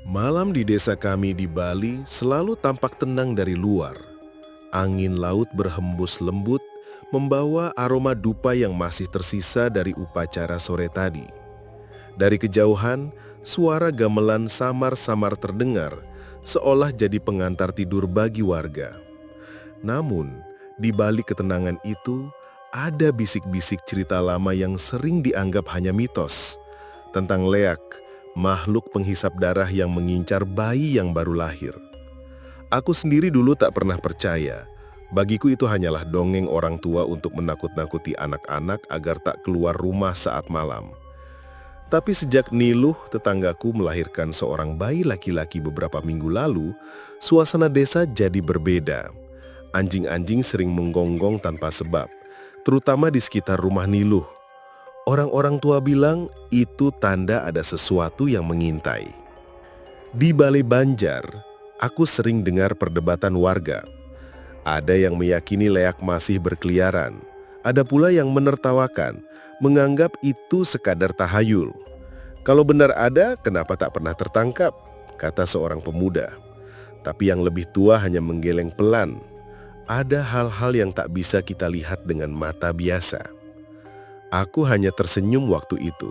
Malam di desa kami di Bali selalu tampak tenang dari luar. Angin laut berhembus lembut, membawa aroma dupa yang masih tersisa dari upacara sore tadi. Dari kejauhan, suara gamelan samar-samar terdengar, seolah jadi pengantar tidur bagi warga. Namun, di balik ketenangan itu, ada bisik-bisik cerita lama yang sering dianggap hanya mitos, tentang leak, makhluk penghisap darah yang mengincar bayi yang baru lahir. Aku sendiri dulu tak pernah percaya. Bagiku itu hanyalah dongeng orang tua untuk menakut-nakuti anak-anak agar tak keluar rumah saat malam. Tapi sejak Niluh, tetanggaku, melahirkan seorang bayi laki-laki beberapa minggu lalu, suasana desa jadi berbeda. Anjing-anjing sering menggonggong tanpa sebab, terutama di sekitar rumah Niluh. Orang-orang tua bilang itu tanda ada sesuatu yang mengintai. Di Balai Banjar, aku sering dengar perdebatan warga. Ada yang meyakini leak masih berkeliaran. Ada pula yang menertawakan, menganggap itu sekadar tahayul. Kalau benar ada, kenapa tak pernah tertangkap? Kata seorang pemuda. Tapi yang lebih tua hanya menggeleng pelan. Ada hal-hal yang tak bisa kita lihat dengan mata biasa. Aku hanya tersenyum waktu itu.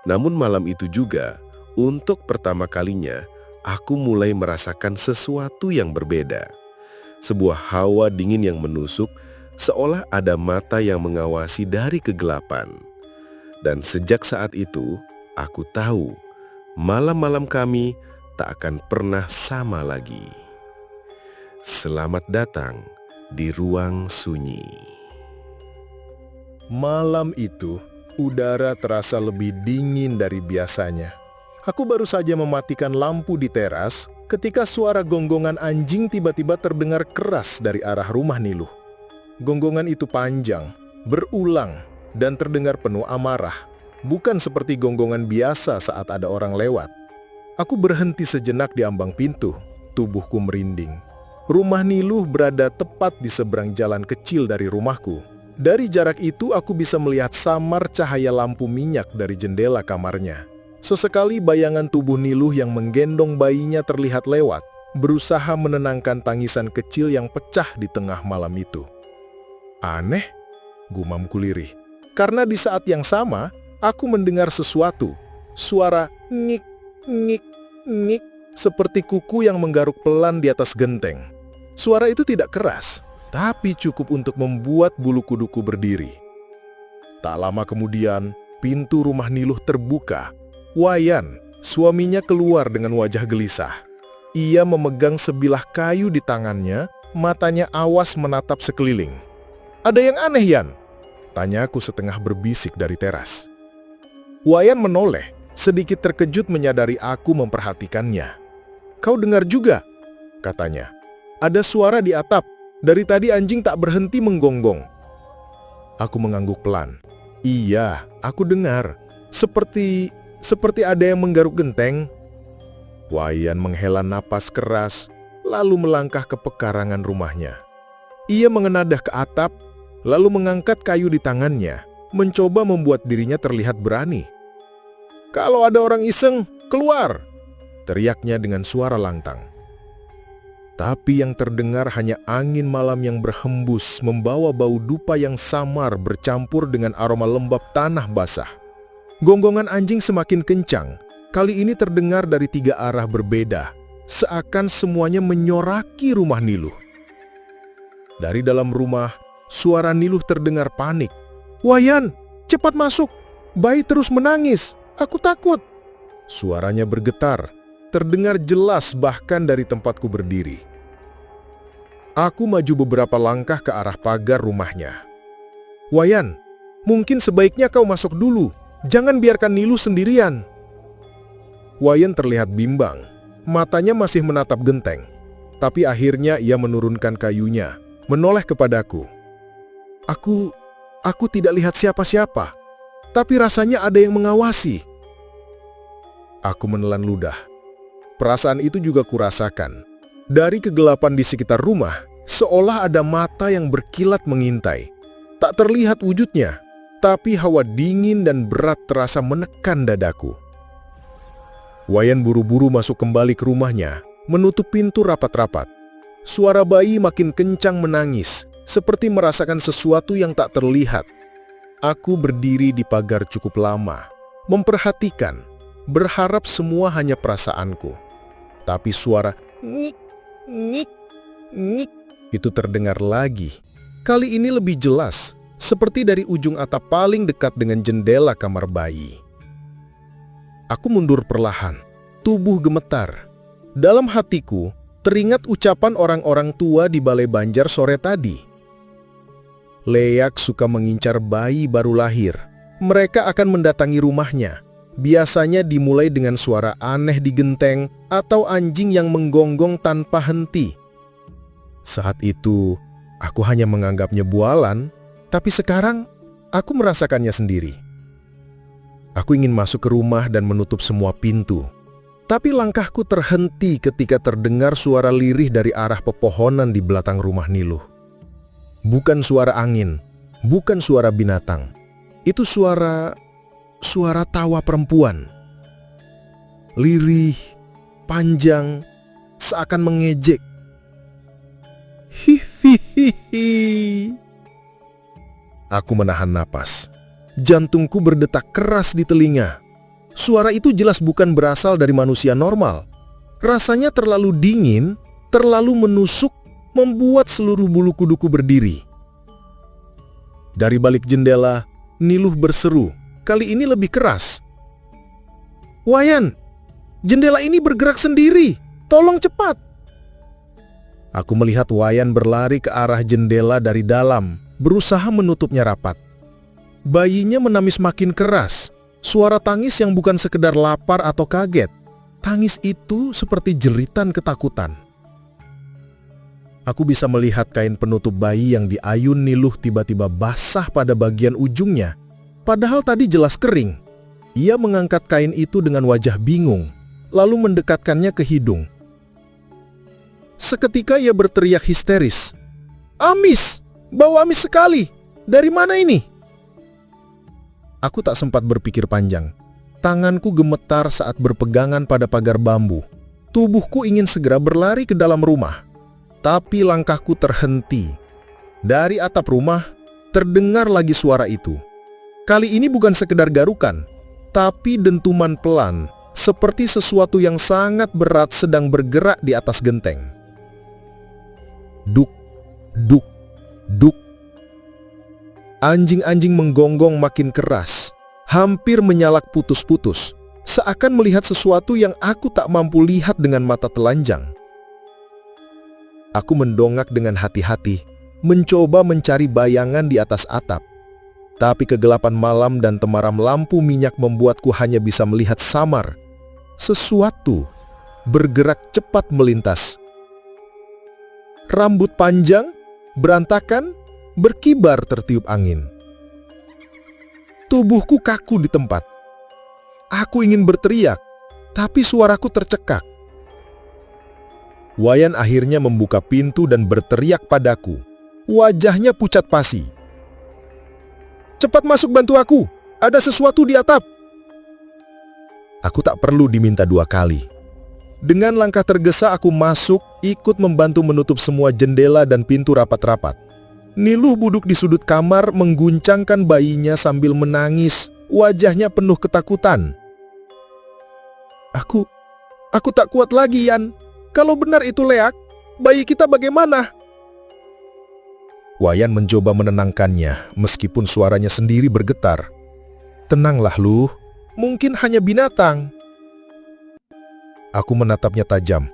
Namun malam itu juga, untuk pertama kalinya, aku mulai merasakan sesuatu yang berbeda. Sebuah hawa dingin yang menusuk, seolah ada mata yang mengawasi dari kegelapan. Dan sejak saat itu, aku tahu, malam-malam kami tak akan pernah sama lagi. Selamat datang di Ruang Sunyi. Malam itu, udara terasa lebih dingin dari biasanya. Aku baru saja mematikan lampu di teras ketika suara gonggongan anjing tiba-tiba terdengar keras dari arah rumah Niluh. Gonggongan itu panjang, berulang, dan terdengar penuh amarah. Bukan seperti gonggongan biasa saat ada orang lewat. Aku berhenti sejenak di ambang pintu, tubuhku merinding. Rumah Niluh berada tepat di seberang jalan kecil dari rumahku. Dari jarak itu aku bisa melihat samar cahaya lampu minyak dari jendela kamarnya. Sesekali bayangan tubuh Niluh yang menggendong bayinya terlihat lewat, berusaha menenangkan tangisan kecil yang pecah di tengah malam itu. Aneh, gumamku lirih. Karena di saat yang sama, aku mendengar sesuatu. Suara ngik, ngik, ngik, seperti kuku yang menggaruk pelan di atas genteng. Suara itu tidak keras, tapi cukup untuk membuat bulu kuduku berdiri. Tak lama kemudian, pintu rumah Niluh terbuka. Wayan, suaminya, keluar dengan wajah gelisah. Ia memegang sebilah kayu di tangannya, matanya awas menatap sekeliling. "Ada yang aneh, Yan?" tanyaku setengah berbisik dari teras. Wayan menoleh, sedikit terkejut menyadari aku memperhatikannya. "Kau dengar juga?" katanya. "Ada suara di atap. Dari tadi anjing tak berhenti menggonggong." Aku mengangguk pelan. "Iya, aku dengar. Seperti ada yang menggaruk genteng." Wayan menghela napas keras, lalu melangkah ke pekarangan rumahnya. Ia mengenadah ke atap, lalu mengangkat kayu di tangannya, mencoba membuat dirinya terlihat berani. "Kalau ada orang iseng, keluar!" teriaknya dengan suara lantang. Tapi yang terdengar hanya angin malam yang berhembus membawa bau dupa yang samar bercampur dengan aroma lembab tanah basah. Gonggongan anjing semakin kencang, kali ini terdengar dari 3 arah berbeda, seakan semuanya menyoraki rumah Niluh. Dari dalam rumah, suara Niluh terdengar panik. "Wayan, cepat masuk! Bayi terus menangis, aku takut!" Suaranya bergetar, terdengar jelas bahkan dari tempatku berdiri. Aku maju beberapa langkah ke arah pagar rumahnya. "Wayan, mungkin sebaiknya kau masuk dulu. Jangan biarkan Niluh sendirian." Wayan terlihat bimbang. Matanya masih menatap genteng. Tapi akhirnya ia menurunkan kayunya, menoleh kepadaku. Aku tidak lihat siapa-siapa. Tapi rasanya ada yang mengawasi." Aku menelan ludah. Perasaan itu juga kurasakan. Dari kegelapan di sekitar rumah, seolah ada mata yang berkilat mengintai. Tak terlihat wujudnya, tapi hawa dingin dan berat terasa menekan dadaku. Wayan buru-buru masuk kembali ke rumahnya, menutup pintu rapat-rapat. Suara bayi makin kencang menangis, seperti merasakan sesuatu yang tak terlihat. Aku berdiri di pagar cukup lama, memperhatikan, berharap semua hanya perasaanku. Tapi suara ngik, ngik, ngik itu terdengar lagi. Kali ini lebih jelas, seperti dari ujung atap paling dekat dengan jendela kamar bayi. Aku mundur perlahan, tubuh gemetar. Dalam hatiku, teringat ucapan orang-orang tua di Balai Banjar sore tadi. Leak suka mengincar bayi baru lahir. Mereka akan mendatangi rumahnya. Biasanya dimulai dengan suara aneh di genteng atau anjing yang menggonggong tanpa henti. Saat itu, aku hanya menganggapnya bualan, tapi sekarang aku merasakannya sendiri. Aku ingin masuk ke rumah dan menutup semua pintu. Tapi langkahku terhenti ketika terdengar suara lirih dari arah pepohonan di belakang rumah Niluh. Bukan suara angin, bukan suara binatang. Itu suara tawa perempuan. Lirih, panjang, seakan mengejek. Hihihihi. Aku menahan napas. Jantungku berdetak keras di telinga. Suara itu jelas bukan berasal dari manusia normal. Rasanya terlalu dingin, terlalu menusuk, membuat seluruh bulu kuduku berdiri. Dari balik jendela, Niluh berseru, kali ini lebih keras. "Wayan, jendela ini bergerak sendiri, tolong cepat." Aku melihat Wayan berlari ke arah jendela dari dalam, berusaha menutupnya rapat. Bayinya menangis makin keras, suara tangis yang bukan sekedar lapar atau kaget. Tangis itu seperti jeritan ketakutan. Aku bisa melihat kain penutup bayi yang diayun Niluh tiba-tiba basah pada bagian ujungnya, padahal tadi jelas kering. Ia mengangkat kain itu dengan wajah bingung, lalu mendekatkannya ke hidung. Seketika ia berteriak histeris, "Amis! Bau amis sekali! Dari mana ini?" Aku tak sempat berpikir panjang. Tanganku gemetar saat berpegangan pada pagar bambu. Tubuhku ingin segera berlari ke dalam rumah. Tapi langkahku terhenti. Dari atap rumah, terdengar lagi suara itu. Kali ini bukan sekedar garukan, tapi dentuman pelan, seperti sesuatu yang sangat berat sedang bergerak di atas genteng. Duk, duk, duk. Anjing-anjing menggonggong makin keras, hampir menyalak putus-putus, seakan melihat sesuatu yang aku tak mampu lihat dengan mata telanjang. Aku mendongak dengan hati-hati, mencoba mencari bayangan di atas atap. Tapi kegelapan malam dan temaram lampu minyak membuatku hanya bisa melihat samar. Sesuatu bergerak cepat melintas. Rambut panjang, berantakan, berkibar tertiup angin. Tubuhku kaku di tempat. Aku ingin berteriak, tapi suaraku tercekak. Wayan akhirnya membuka pintu dan berteriak padaku. Wajahnya pucat pasi. "Cepat masuk, bantu aku! Ada sesuatu di atap!" Aku tak perlu diminta dua kali. Dengan langkah tergesa aku masuk, ikut membantu menutup semua jendela dan pintu rapat-rapat. Niluh duduk di sudut kamar mengguncangkan bayinya sambil menangis, wajahnya penuh ketakutan. Aku tak kuat lagi, Yan. Kalau benar itu Leak, bayi kita bagaimana?" Wayan mencoba menenangkannya, meskipun suaranya sendiri bergetar. "Tenanglah, Luh. Mungkin hanya binatang." Aku menatapnya tajam.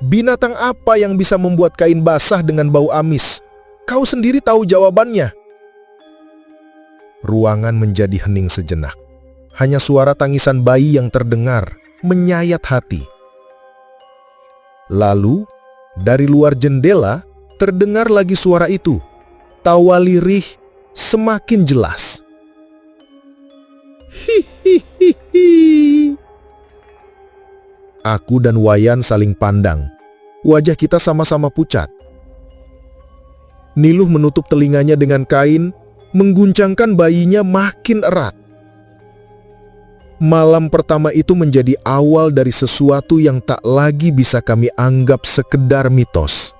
"Binatang apa yang bisa membuat kain basah dengan bau amis? Kau sendiri tahu jawabannya." Ruangan menjadi hening sejenak. Hanya suara tangisan bayi yang terdengar, menyayat hati. Lalu, dari luar jendela, terdengar lagi suara itu. Tawa lirih semakin jelas. Hihihihi. Aku dan Wayan saling pandang. Wajah kita sama-sama pucat. Niluh menutup telinganya dengan kain, mengguncangkan bayinya makin erat. Malam pertama itu menjadi awal dari sesuatu yang tak lagi bisa kami anggap sekedar mitos.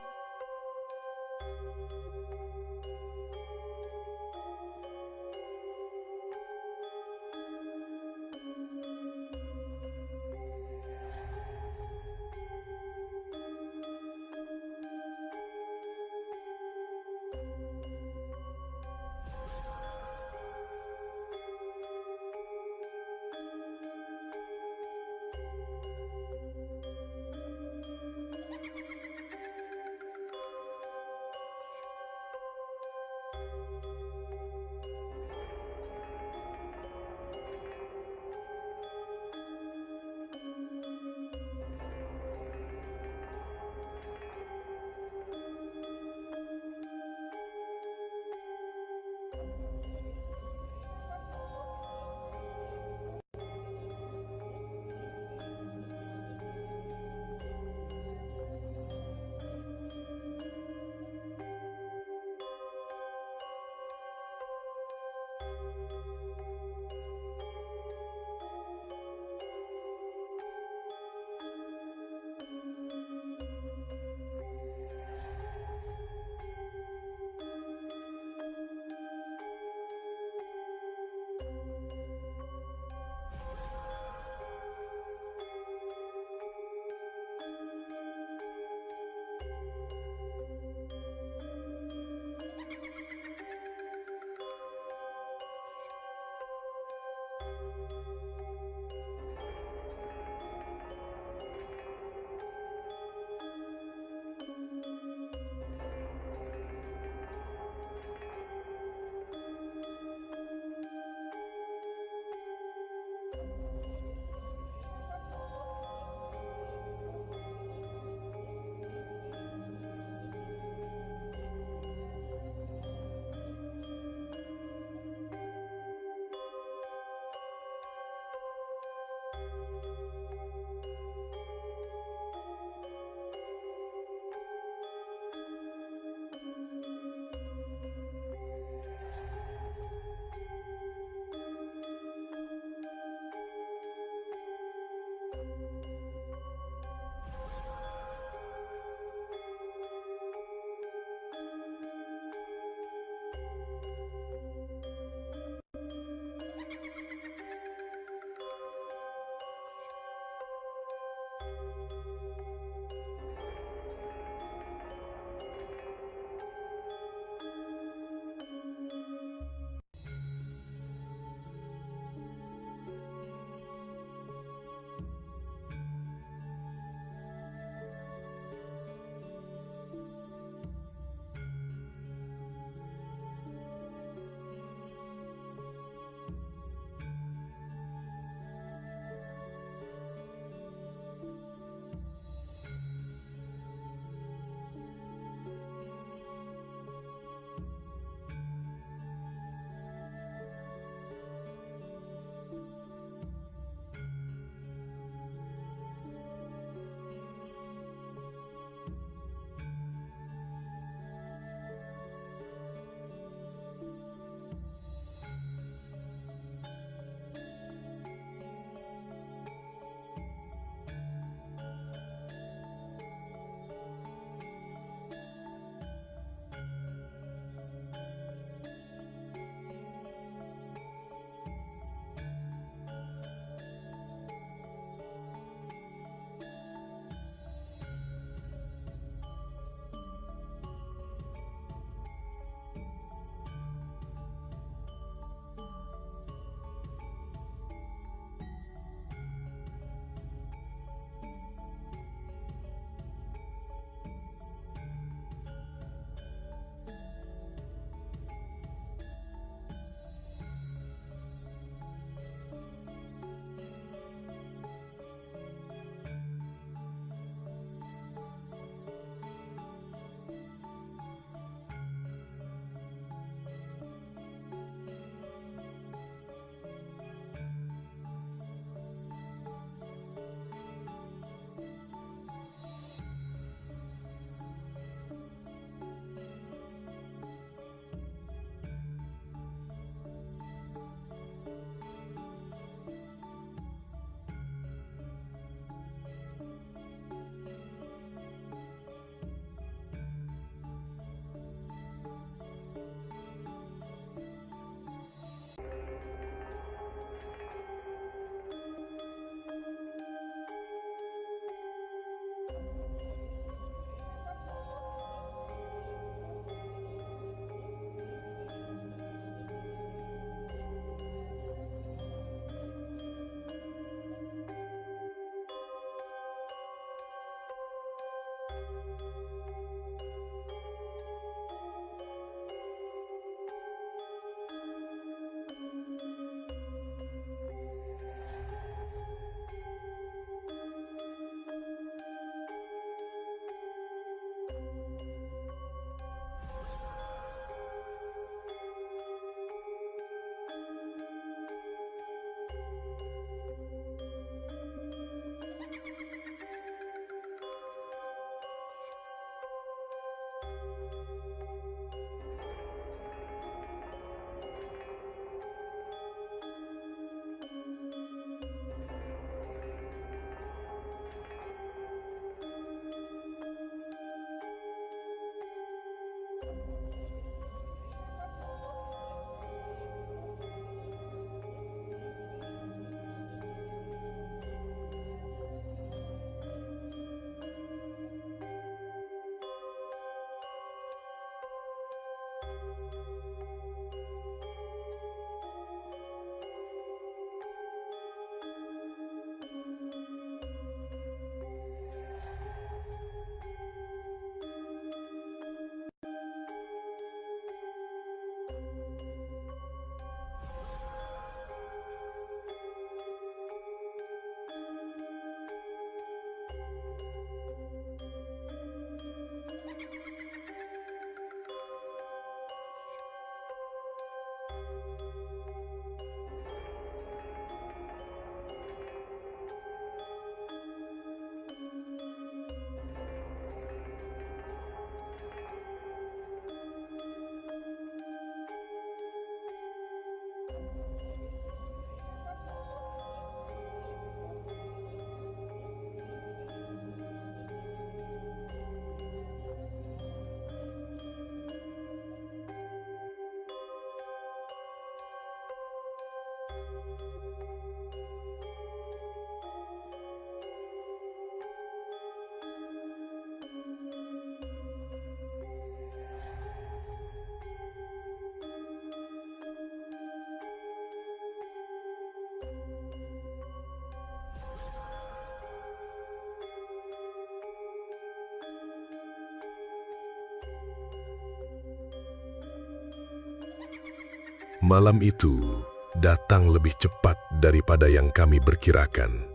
Malam itu datang lebih cepat daripada yang kami perkirakan.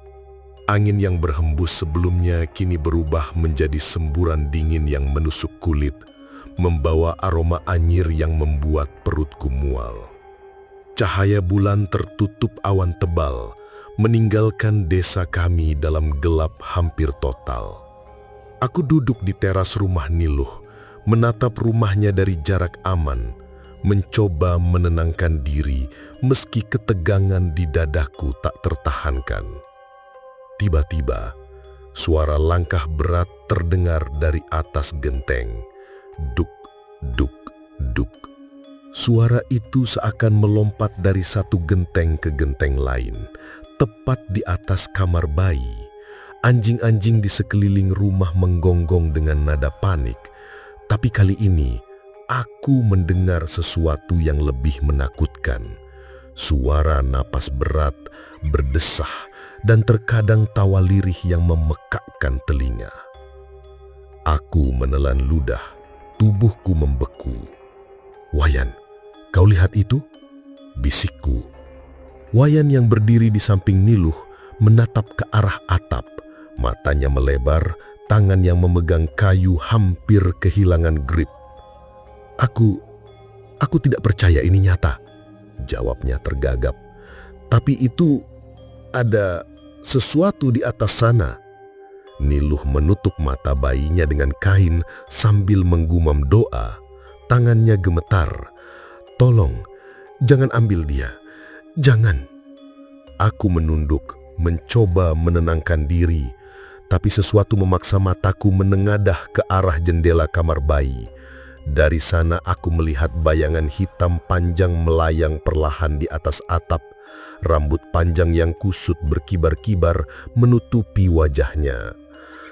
Angin yang berhembus sebelumnya kini berubah menjadi semburan dingin yang menusuk kulit, membawa aroma anyir yang membuat perutku mual. Cahaya bulan tertutup awan tebal, meninggalkan desa kami dalam gelap hampir total. Aku duduk di teras rumah Niluh, menatap rumahnya dari jarak aman, mencoba menenangkan diri meski ketegangan di dadaku tak tertahankan. Tiba-tiba, suara langkah berat terdengar dari atas genteng. Duk, duk, duk. Suara itu seakan melompat dari satu genteng ke genteng lain, tepat di atas kamar bayi. Anjing-anjing di sekeliling rumah menggonggong dengan nada panik. Tapi kali ini, aku mendengar sesuatu yang lebih menakutkan. Suara napas berat, berdesah, dan terkadang tawa lirih yang memekakkan telinga. Aku menelan ludah, tubuhku membeku. "Wayan, kau lihat itu?" bisikku. Wayan yang berdiri di samping Niluh menatap ke arah atap. Matanya melebar, tangan yang memegang kayu hampir kehilangan grip. Aku tidak percaya ini nyata," jawabnya tergagap. "Tapi itu ada sesuatu di atas sana." Niluh menutup mata bayinya dengan kain sambil menggumam doa. Tangannya gemetar. "Tolong, jangan ambil dia. Jangan." Aku menunduk, mencoba menenangkan diri, tapi sesuatu memaksa mataku menengadah ke arah jendela kamar bayi. Dari sana aku melihat bayangan hitam panjang melayang perlahan di atas atap. Rambut panjang yang kusut berkibar-kibar menutupi wajahnya.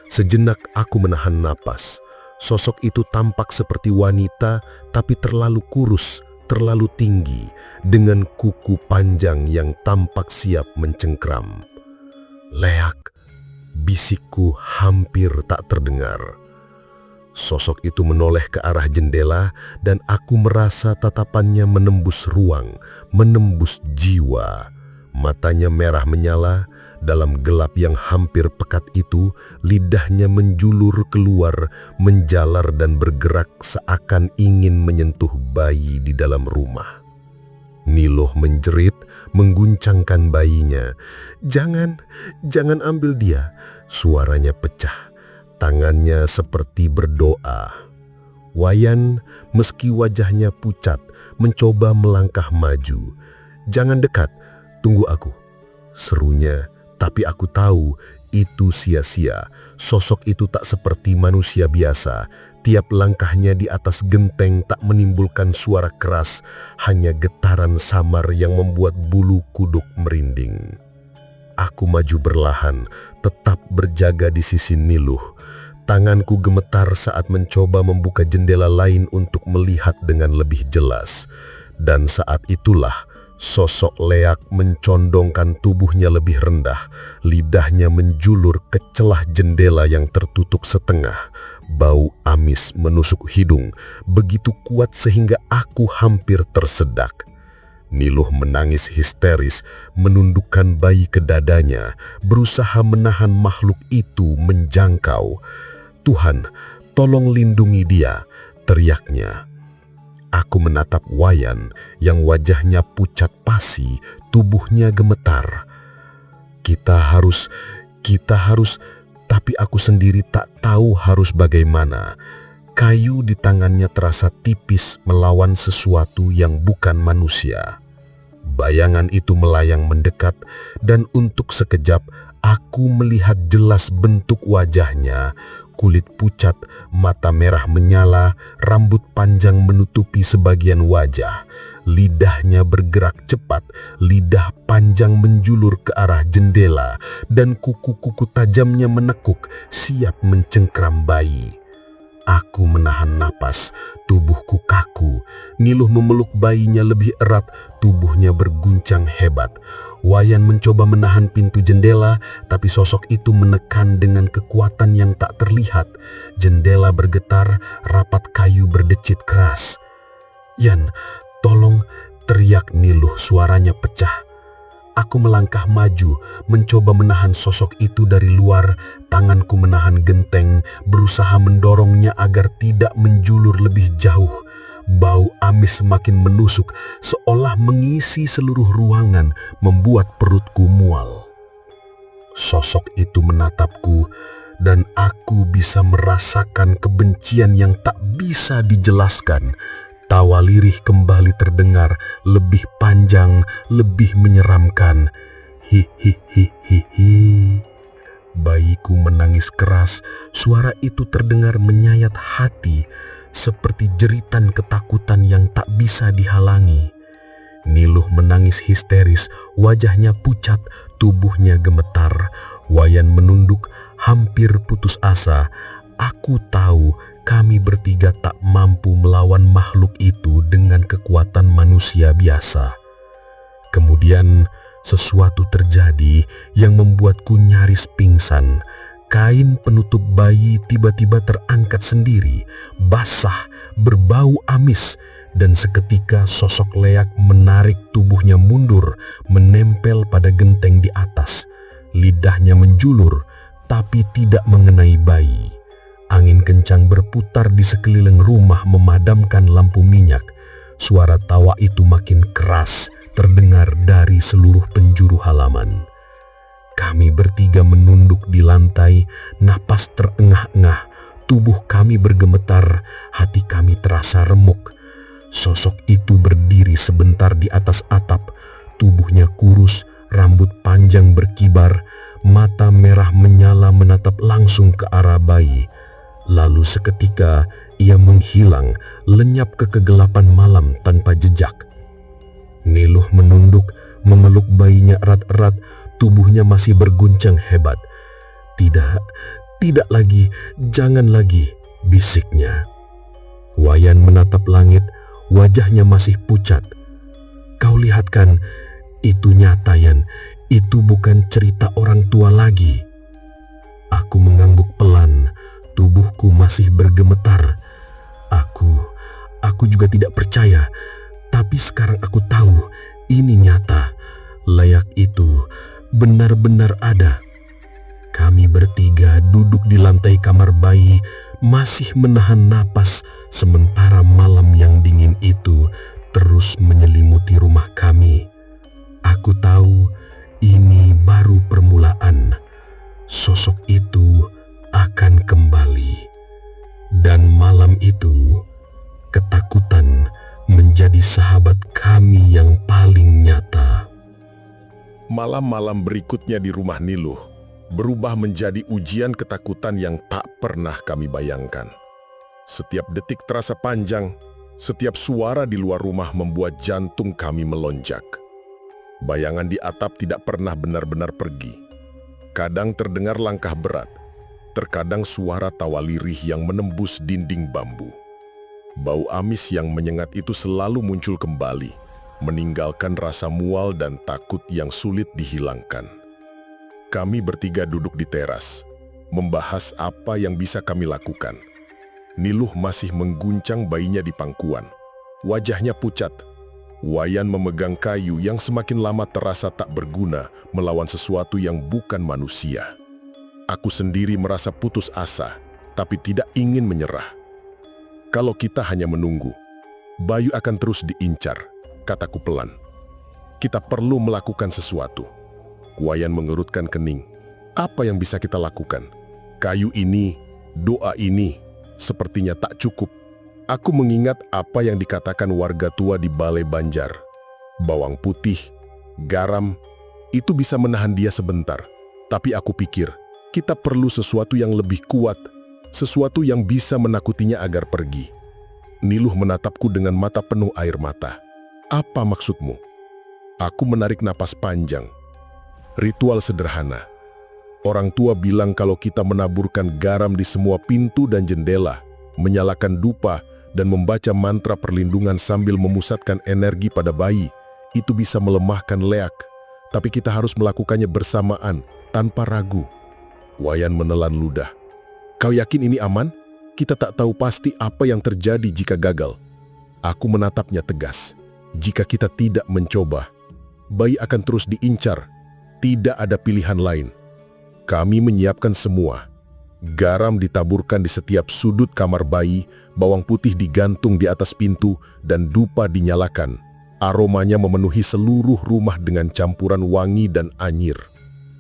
Sejenak aku menahan napas. Sosok itu tampak seperti wanita, tapi terlalu kurus, terlalu tinggi, dengan kuku panjang yang tampak siap mencengkram. "Leak," bisikku hampir tak terdengar. Sosok itu menoleh ke arah jendela dan aku merasa tatapannya menembus ruang, menembus jiwa. Matanya merah menyala. Dalam gelap yang hampir pekat itu, lidahnya menjulur keluar, menjalar dan bergerak seakan ingin menyentuh bayi di dalam rumah. Niluh menjerit, mengguncangkan bayinya. Jangan ambil dia." Suaranya pecah. Tangannya seperti berdoa. Wayan, meski wajahnya pucat, mencoba melangkah maju. "Jangan dekat, tunggu aku," serunya. Tapi aku tahu itu sia-sia. Sosok itu tak seperti manusia biasa. Tiap langkahnya di atas genteng tak menimbulkan suara keras, hanya getaran samar yang membuat bulu kuduk merinding. Aku maju perlahan, tetap berjaga di sisi Niluh. Tanganku gemetar saat mencoba membuka jendela lain untuk melihat dengan lebih jelas. Dan saat itulah sosok Leak mencondongkan tubuhnya lebih rendah. Lidahnya menjulur ke celah jendela yang tertutup setengah. Bau amis menusuk hidung, begitu kuat sehingga aku hampir tersedak. Niluh menangis histeris, menundukkan bayi ke dadanya, berusaha menahan makhluk itu menjangkau. "Tuhan, tolong lindungi dia," teriaknya. Aku menatap Wayan yang wajahnya pucat pasi, tubuhnya gemetar. Kita harus, tapi aku sendiri tak tahu harus bagaimana. Kayu di tangannya terasa tipis melawan sesuatu yang bukan manusia. Bayangan itu melayang mendekat dan untuk sekejap aku melihat jelas bentuk wajahnya. Kulit pucat, mata merah menyala, rambut panjang menutupi sebagian wajah. Lidahnya bergerak cepat, lidah panjang menjulur ke arah jendela dan kuku-kuku tajamnya menekuk, siap mencengkram bayi. Aku menahan napas, tubuhku kaku. Niluh memeluk bayinya lebih erat, tubuhnya berguncang hebat. Wayan mencoba menahan pintu jendela, tapi sosok itu menekan dengan kekuatan yang tak terlihat. Jendela bergetar, rapat kayu berdecit keras. "Yan, tolong teriak Niluh, suaranya pecah. Aku melangkah maju, mencoba menahan sosok itu dari luar. Tanganku menahan genteng, berusaha mendorongnya agar tidak menjulur lebih jauh. Bau amis semakin menusuk, seolah mengisi seluruh ruangan, membuat perutku mual. Sosok itu menatapku, dan aku bisa merasakan kebencian yang tak bisa dijelaskan. Tawa lirih kembali terdengar, lebih panjang, lebih menyeramkan. Hi hi hi hi hi. Bayiku menangis keras, suara itu terdengar menyayat hati, seperti jeritan ketakutan yang tak bisa dihalangi. Niluh menangis histeris, wajahnya pucat, tubuhnya gemetar. Wayan menunduk, hampir putus asa. Aku tahu kami bertiga tak mampu melawan makhluk itu dengan kekuatan manusia biasa. Kemudian sesuatu terjadi yang membuatku nyaris pingsan. Kain penutup bayi tiba-tiba terangkat sendiri, basah, berbau amis, dan seketika sosok leak menarik tubuhnya mundur, menempel pada genteng di atas. Lidahnya menjulur, tapi tidak mengenai bayi. Angin kencang berputar di sekeliling rumah memadamkan lampu minyak. Suara tawa itu makin keras, terdengar dari seluruh penjuru halaman. Kami bertiga menunduk di lantai, napas terengah-engah, tubuh kami bergemetar, hati kami terasa remuk. Sosok itu berdiri sebentar di atas atap, tubuhnya kurus, rambut panjang berkibar, mata merah menyala menatap langsung ke arah bayi. Lalu seketika ia menghilang, lenyap ke kegelapan malam tanpa jejak. Niluh menunduk, memeluk bayinya erat-erat, tubuhnya masih berguncang hebat. Tidak lagi, jangan lagi, bisiknya. Wayan menatap langit, wajahnya masih pucat. Kau lihat kan, itu nyata, Yan. Itu bukan cerita orang tua lagi. Aku mengangguk pelan, tubuhku masih bergemetar. Aku juga tidak percaya, tapi sekarang aku tahu ini nyata. Leak itu benar-benar ada. Kami bertiga duduk di lantai kamar bayi, masih menahan napas, sementara malam yang dingin itu terus menyelimuti rumah kami. Aku tahu ini baru permulaan. Sosok itu akan kembali. Dan malam itu, ketakutan menjadi sahabat kami yang paling nyata. Malam-malam berikutnya di rumah Niluh berubah menjadi ujian ketakutan yang tak pernah kami bayangkan. Setiap detik terasa panjang, setiap suara di luar rumah membuat jantung kami melonjak. Bayangan di atap tidak pernah benar-benar pergi. Kadang terdengar langkah berat, terkadang suara tawa lirih yang menembus dinding bambu. Bau amis yang menyengat itu selalu muncul kembali, meninggalkan rasa mual dan takut yang sulit dihilangkan. Kami bertiga duduk di teras, membahas apa yang bisa kami lakukan. Niluh masih mengguncang bayinya di pangkuan. Wajahnya pucat. Wayan memegang kayu yang semakin lama terasa tak berguna melawan sesuatu yang bukan manusia. Aku sendiri merasa putus asa, tapi tidak ingin menyerah. Kalau kita hanya menunggu, Bayu akan terus diincar, kataku pelan. Kita perlu melakukan sesuatu. Wayan mengerutkan kening. Apa yang bisa kita lakukan? Kayu ini, doa ini, sepertinya tak cukup. Aku mengingat apa yang dikatakan warga tua di Balai Banjar. Bawang putih, garam, itu bisa menahan dia sebentar. Tapi aku pikir, kita perlu sesuatu yang lebih kuat, sesuatu yang bisa menakutinya agar pergi. Niluh menatapku dengan mata penuh air mata. Apa maksudmu? Aku menarik napas panjang. Ritual sederhana. Orang tua bilang kalau kita menaburkan garam di semua pintu dan jendela, menyalakan dupa, dan membaca mantra perlindungan sambil memusatkan energi pada bayi, itu bisa melemahkan leak. Tapi kita harus melakukannya bersamaan, tanpa ragu. Wayan menelan ludah. Kau yakin ini aman? Kita tak tahu pasti apa yang terjadi jika gagal. Aku menatapnya tegas. Jika kita tidak mencoba, bayi akan terus diincar. Tidak ada pilihan lain. Kami menyiapkan semua. Garam ditaburkan di setiap sudut kamar bayi, bawang putih digantung di atas pintu, dan dupa dinyalakan. Aromanya memenuhi seluruh rumah dengan campuran wangi dan anyir.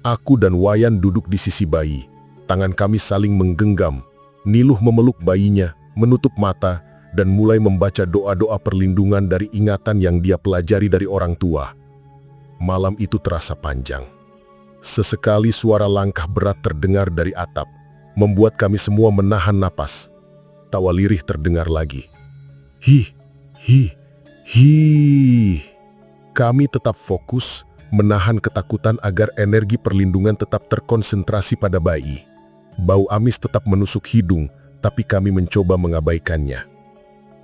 Aku dan Wayan duduk di sisi bayi. Tangan kami saling menggenggam. Niluh memeluk bayinya, menutup mata, dan mulai membaca doa-doa perlindungan dari ingatan yang dia pelajari dari orang tua. Malam itu terasa panjang. Sesekali suara langkah berat terdengar dari atap, membuat kami semua menahan napas. Tawa lirih terdengar lagi. Hi, hi, hi. Kami tetap fokus, menahan ketakutan agar energi perlindungan tetap terkonsentrasi pada bayi. Bau amis tetap menusuk hidung, tapi kami mencoba mengabaikannya.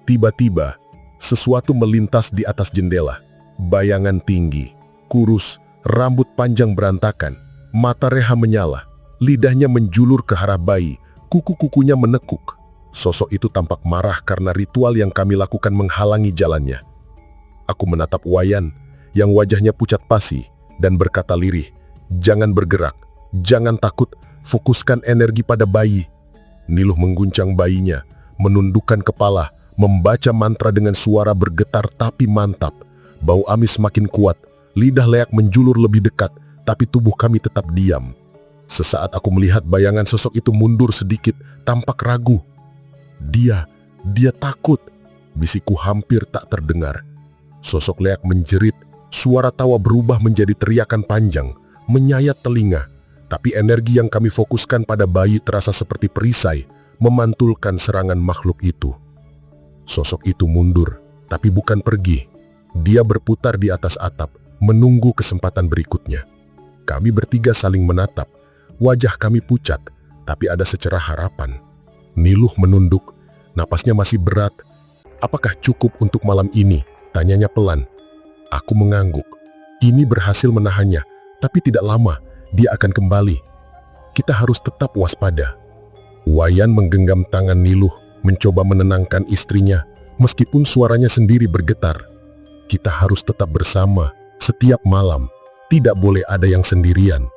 Tiba-tiba, sesuatu melintas di atas jendela. Bayangan tinggi, kurus, rambut panjang berantakan, mata Reha menyala. Lidahnya menjulur ke arah bayi, kuku-kukunya menekuk. Sosok itu tampak marah karena ritual yang kami lakukan menghalangi jalannya. Aku menatap Wayan, yang wajahnya pucat pasi, dan berkata lirih, "Jangan bergerak, jangan takut, fokuskan energi pada bayi." Niluh mengguncang bayinya, menundukkan kepala, membaca mantra dengan suara bergetar tapi mantap. Bau amis semakin kuat, lidah leak menjulur lebih dekat, tapi tubuh kami tetap diam. Sesaat aku melihat bayangan sosok itu mundur sedikit, tampak ragu. Dia takut, bisikku hampir tak terdengar. Sosok leak menjerit, suara tawa berubah menjadi teriakan panjang, menyayat telinga. Tapi energi yang kami fokuskan pada bayi terasa seperti perisai, memantulkan serangan makhluk itu. Sosok itu mundur, tapi bukan pergi. Dia berputar di atas atap, menunggu kesempatan berikutnya. Kami bertiga saling menatap. Wajah kami pucat, tapi ada secerah harapan. Niluh menunduk, napasnya masih berat. "Apakah cukup untuk malam ini?" tanyanya pelan. Aku mengangguk. Ini berhasil menahannya, tapi tidak lama, dia akan kembali. Kita harus tetap waspada. Wayan menggenggam tangan Niluh, mencoba menenangkan istrinya, meskipun suaranya sendiri bergetar. Kita harus tetap bersama, setiap malam. Tidak boleh ada yang sendirian.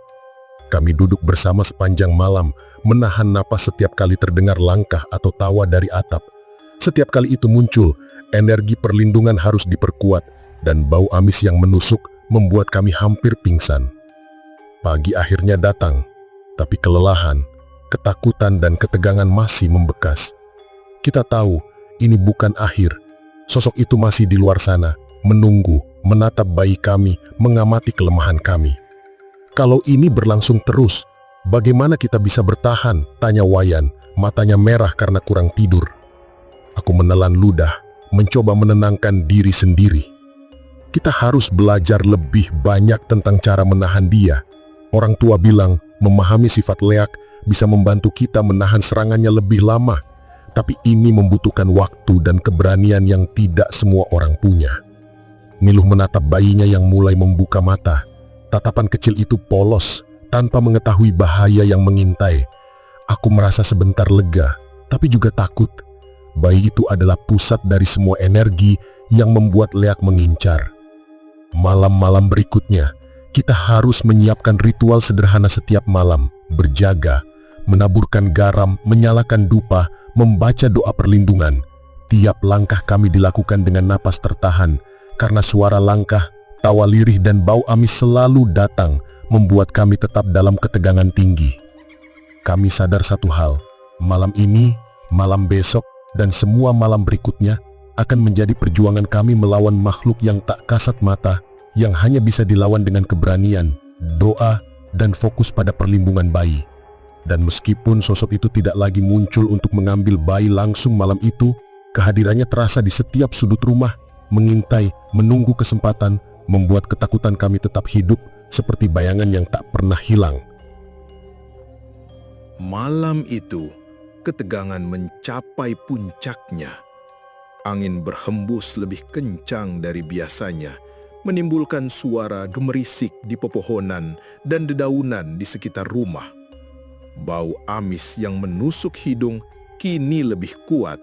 Kami duduk bersama sepanjang malam, menahan napas setiap kali terdengar langkah atau tawa dari atap. Setiap kali itu muncul, energi perlindungan harus diperkuat, dan bau amis yang menusuk membuat kami hampir pingsan. Pagi akhirnya datang, tapi kelelahan, ketakutan dan ketegangan masih membekas. Kita tahu, ini bukan akhir. Sosok itu masih di luar sana, menunggu, menatap bayi kami, mengamati kelemahan kami. "Kalau ini berlangsung terus, bagaimana kita bisa bertahan?" tanya Wayan, matanya merah karena kurang tidur. Aku menelan ludah, mencoba menenangkan diri sendiri. Kita harus belajar lebih banyak tentang cara menahan dia. Orang tua bilang, memahami sifat leak bisa membantu kita menahan serangannya lebih lama. Tapi ini membutuhkan waktu dan keberanian yang tidak semua orang punya. Niluh menatap bayinya yang mulai membuka mata. Tatapan kecil itu polos, tanpa mengetahui bahaya yang mengintai. Aku merasa sebentar lega, tapi juga takut. Bayi itu adalah pusat dari semua energi yang membuat leak mengincar. Malam-malam berikutnya, kita harus menyiapkan ritual sederhana setiap malam, berjaga, menaburkan garam, menyalakan dupa, membaca doa perlindungan. Tiap langkah kami dilakukan dengan napas tertahan, karena suara langkah, tawa lirih dan bau amis selalu datang, membuat kami tetap dalam ketegangan tinggi. Kami sadar satu hal, malam ini, malam besok, dan semua malam berikutnya akan menjadi perjuangan kami melawan makhluk yang tak kasat mata, yang hanya bisa dilawan dengan keberanian, doa, dan fokus pada perlindungan bayi. Dan meskipun sosok itu tidak lagi muncul untuk mengambil bayi langsung malam itu, kehadirannya terasa di setiap sudut rumah, mengintai, menunggu kesempatan, membuat ketakutan kami tetap hidup seperti bayangan yang tak pernah hilang. Malam itu, ketegangan mencapai puncaknya. Angin berhembus lebih kencang dari biasanya, menimbulkan suara gemerisik di pepohonan dan dedaunan di sekitar rumah. Bau amis yang menusuk hidung kini lebih kuat,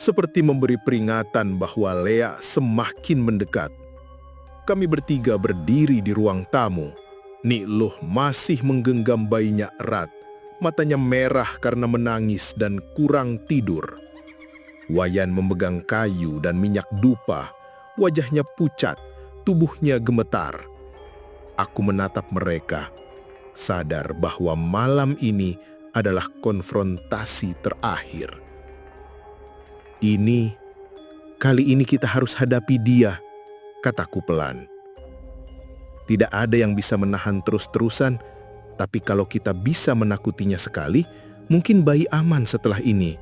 seperti memberi peringatan bahwa Lea semakin mendekat. Kami bertiga berdiri di ruang tamu. Nikluh masih menggenggam bayinya erat. Matanya merah karena menangis dan kurang tidur. Wayan memegang kayu dan minyak dupa. Wajahnya pucat, tubuhnya gemetar. Aku menatap mereka, sadar bahwa malam ini adalah konfrontasi terakhir. Kali ini kita harus hadapi dia, kataku pelan. Tidak ada yang bisa menahan terus-terusan, tapi kalau kita bisa menakutinya sekali, mungkin bayi aman setelah ini.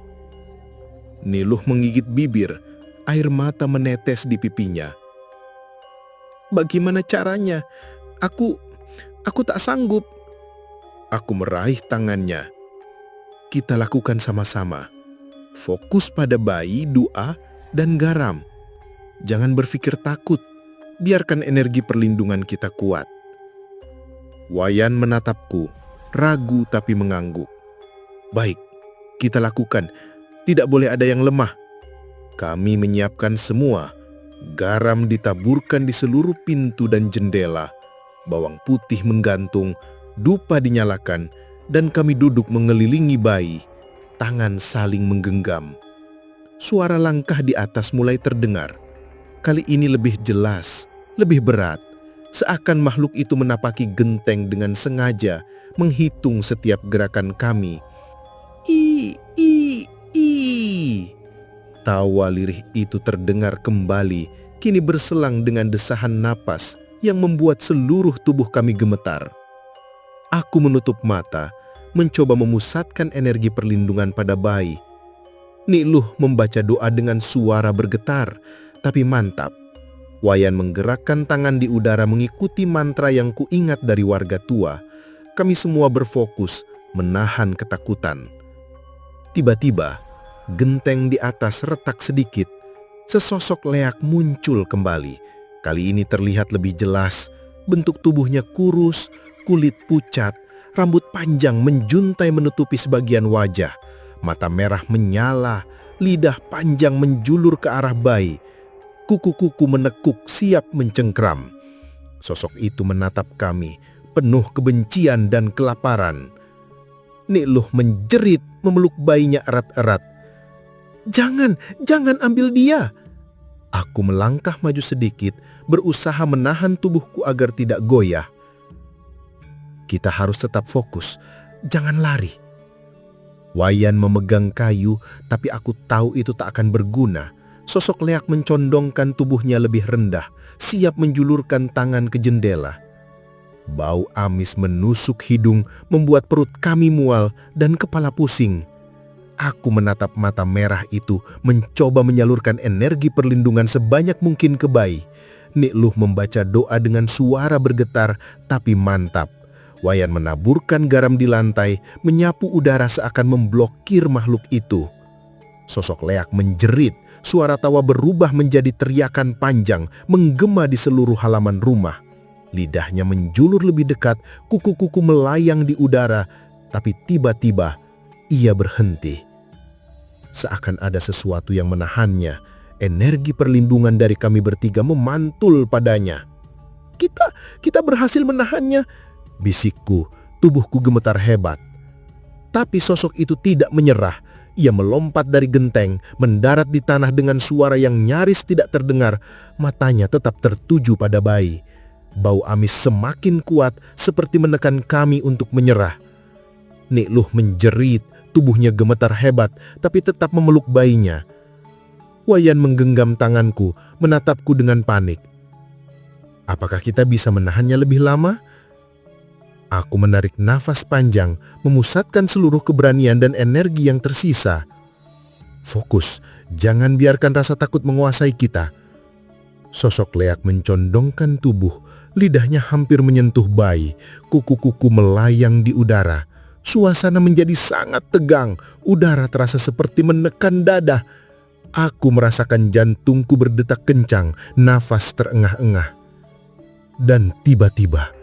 Niluh menggigit bibir, air mata menetes di pipinya. Bagaimana caranya? Aku tak sanggup. Aku meraih tangannya. Kita lakukan sama-sama. Fokus pada bayi, doa, dan garam. Jangan berpikir takut. Biarkan energi perlindungan kita kuat. Wayan menatapku, ragu tapi mengangguk. Baik, kita lakukan. Tidak boleh ada yang lemah. Kami menyiapkan semua. Garam ditaburkan di seluruh pintu dan jendela. Bawang putih menggantung, dupa dinyalakan, dan kami duduk mengelilingi bayi. Tangan saling menggenggam. Suara langkah di atas mulai terdengar. Kali ini lebih jelas, lebih berat. Seakan makhluk itu menapaki genteng dengan sengaja, menghitung setiap gerakan kami. I. Tawa lirih itu terdengar kembali, kini berselang dengan desahan napas yang membuat seluruh tubuh kami gemetar. Aku menutup mata, mencoba memusatkan energi perlindungan pada bayi. Nikluh membaca doa dengan suara bergetar, tapi mantap. Wayan menggerakkan tangan di udara mengikuti mantra yang kuingat dari warga tua. Kami semua berfokus, menahan ketakutan. Tiba-tiba, genteng di atas retak sedikit. Sesosok leak muncul kembali. Kali ini terlihat lebih jelas. Bentuk tubuhnya kurus, kulit pucat, rambut panjang menjuntai menutupi sebagian wajah. Mata merah menyala, lidah panjang menjulur ke arah bayi. Kuku-kuku menekuk siap mencengkram. Sosok itu menatap kami, penuh kebencian dan kelaparan. Nikluh menjerit memeluk bayinya erat-erat. Jangan ambil dia. Aku melangkah maju sedikit, berusaha menahan tubuhku agar tidak goyah. Kita harus tetap fokus, jangan lari. Wayan memegang kayu, tapi aku tahu itu tak akan berguna. Sosok leak mencondongkan tubuhnya lebih rendah, siap menjulurkan tangan ke jendela. Bau amis menusuk hidung, membuat perut kami mual dan kepala pusing. Aku menatap mata merah itu, mencoba menyalurkan energi perlindungan sebanyak mungkin ke bayi. Nikluh membaca doa dengan suara bergetar, tapi mantap. Wayan menaburkan garam di lantai, menyapu udara seakan memblokir makhluk itu. Sosok leak menjerit, suara tawa berubah menjadi teriakan panjang, menggema di seluruh halaman rumah. Lidahnya menjulur lebih dekat, kuku-kuku melayang di udara, tapi tiba-tiba ia berhenti. Seakan ada sesuatu yang menahannya, energi perlindungan dari kami bertiga memantul padanya. Kita berhasil menahannya, bisikku, tubuhku gemetar hebat. Tapi sosok itu tidak menyerah. Ia melompat dari genteng, mendarat di tanah dengan suara yang nyaris tidak terdengar. Matanya tetap tertuju pada bayi. Bau amis semakin kuat, seperti menekan kami untuk menyerah. Nikluh menjerit, tubuhnya gemetar hebat, tapi tetap memeluk bayinya. Wayan menggenggam tanganku, menatapku dengan panik. Apakah kita bisa menahannya lebih lama? Aku menarik nafas panjang, memusatkan seluruh keberanian dan energi yang tersisa. Fokus, jangan biarkan rasa takut menguasai kita. Sosok leak mencondongkan tubuh, lidahnya hampir menyentuh bayi, kuku-kuku melayang di udara. Suasana menjadi sangat tegang, udara terasa seperti menekan dada. Aku merasakan jantungku berdetak kencang, nafas terengah-engah. Dan tiba-tiba,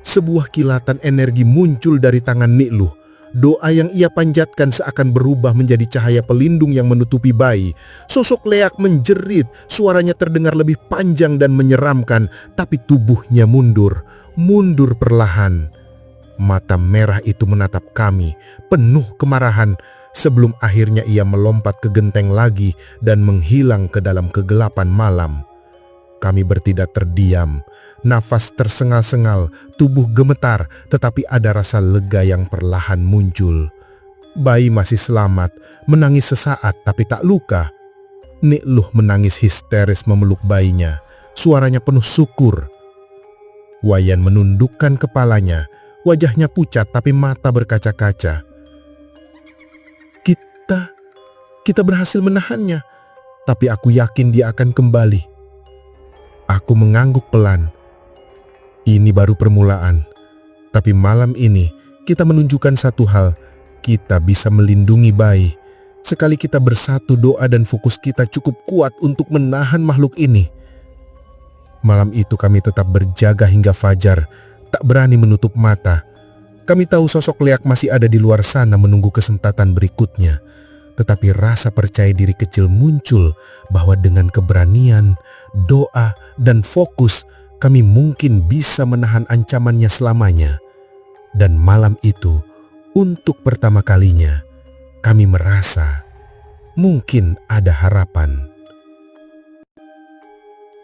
sebuah kilatan energi muncul dari tangan Nikluh. Doa yang ia panjatkan seakan berubah menjadi cahaya pelindung yang menutupi bayi. Sosok Leak menjerit, suaranya terdengar lebih panjang dan menyeramkan, tapi tubuhnya mundur perlahan. Mata merah itu menatap kami, penuh kemarahan, sebelum akhirnya ia melompat ke genteng lagi dan menghilang ke dalam kegelapan malam. Kami bertidak terdiam, nafas tersengal-sengal, tubuh gemetar, tetapi ada rasa lega yang perlahan muncul. Bayi masih selamat, menangis sesaat tapi tak luka. Nik Luh menangis histeris memeluk bayinya, suaranya penuh syukur. Wayan menundukkan kepalanya, wajahnya pucat tapi mata berkaca-kaca. Kita berhasil menahannya, tapi aku yakin dia akan kembali. Aku mengangguk pelan. Ini baru permulaan, tapi malam ini kita menunjukkan satu hal, kita bisa melindungi bayi. Sekali kita bersatu, doa dan fokus kita cukup kuat untuk menahan makhluk ini. Malam itu kami tetap berjaga hingga fajar, tak berani menutup mata. Kami tahu sosok Leak masih ada di luar sana menunggu kesempatan berikutnya. Tetapi rasa percaya diri kecil muncul bahwa dengan keberanian, doa, dan fokus kami mungkin bisa menahan ancamannya selamanya. Dan malam itu, untuk pertama kalinya, kami merasa mungkin ada harapan.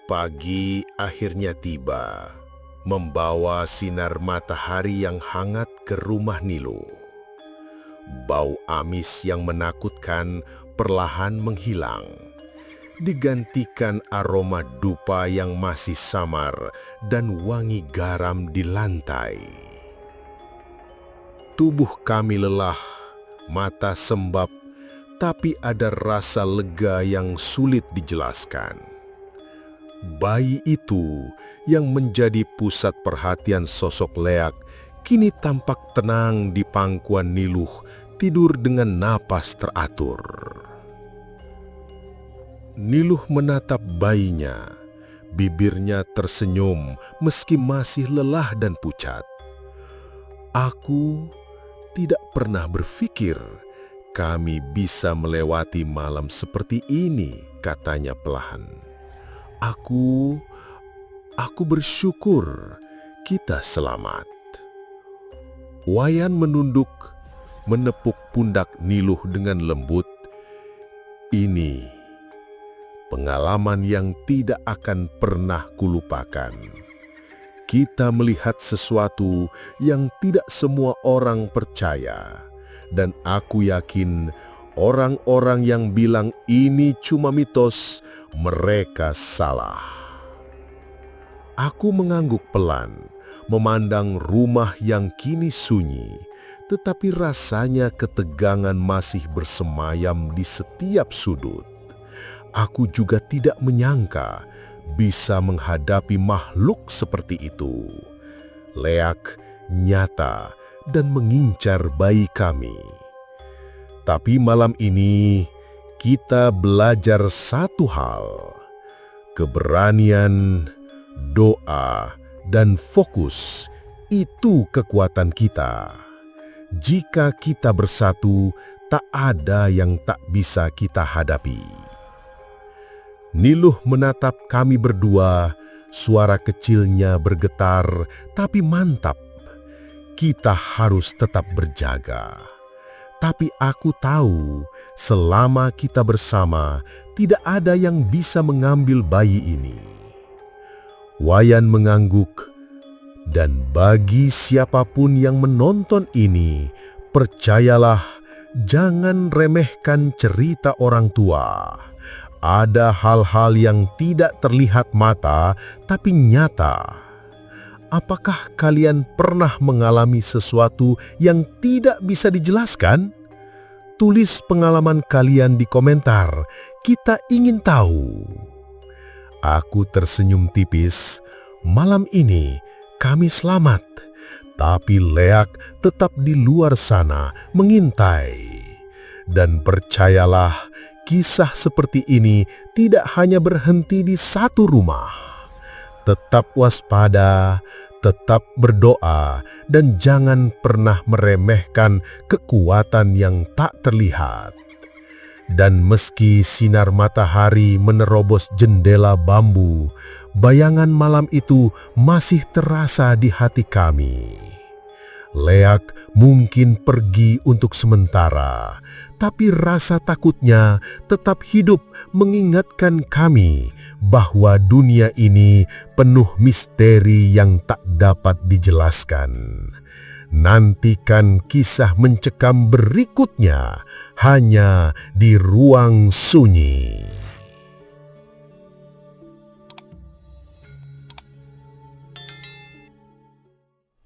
Pagi akhirnya tiba, membawa sinar matahari yang hangat ke rumah Niluh. Bau amis yang menakutkan perlahan menghilang, digantikan aroma dupa yang masih samar dan wangi garam di lantai. Tubuh kami lelah, mata sembab, tapi ada rasa lega yang sulit dijelaskan. Bayi itu yang menjadi pusat perhatian sosok Leak kini tampak tenang di pangkuan Niluh, tidur dengan napas teratur. Niluh menatap bayinya, bibirnya tersenyum meski masih lelah dan pucat. Aku tidak pernah berpikir kami bisa melewati malam seperti ini, katanya perlahan. Aku bersyukur kita selamat. Wayan menunduk, menepuk pundak Niluh dengan lembut. Ini pengalaman yang tidak akan pernah kulupakan. Kita melihat sesuatu yang tidak semua orang percaya, dan aku yakin orang-orang yang bilang ini cuma mitos, mereka salah. Aku mengangguk pelan, memandang rumah yang kini sunyi, tetapi rasanya ketegangan masih bersemayam di setiap sudut. Aku juga tidak menyangka bisa menghadapi makhluk seperti itu. Leak nyata dan mengincar bayi kami. Tapi malam ini kita belajar satu hal: keberanian, doa, dan fokus itu kekuatan kita. Jika kita bersatu, tak ada yang tak bisa kita hadapi. Niluh menatap kami berdua, suara kecilnya bergetar, tapi mantap. Kita harus tetap berjaga. Tapi aku tahu, selama kita bersama, tidak ada yang bisa mengambil bayi ini. Wayan mengangguk, dan bagi siapapun yang menonton ini, percayalah, jangan remehkan cerita orang tua. Ada hal-hal yang tidak terlihat mata, tapi nyata. Apakah kalian pernah mengalami sesuatu yang tidak bisa dijelaskan? Tulis pengalaman kalian di komentar, kita ingin tahu. Aku tersenyum tipis. Malam ini kami selamat, tapi Leak tetap di luar sana mengintai. Dan percayalah, kisah seperti ini tidak hanya berhenti di satu rumah. Tetap waspada, Tetap berdoa dan jangan pernah meremehkan kekuatan yang tak terlihat. Dan meski sinar matahari menerobos jendela bambu, bayangan malam itu masih terasa di hati kami. Leak mungkin pergi untuk sementara, tapi rasa takutnya tetap hidup mengingatkan kami bahwa dunia ini penuh misteri yang tak dapat dijelaskan. Nantikan kisah mencekam berikutnya hanya di Ruang Sunyi.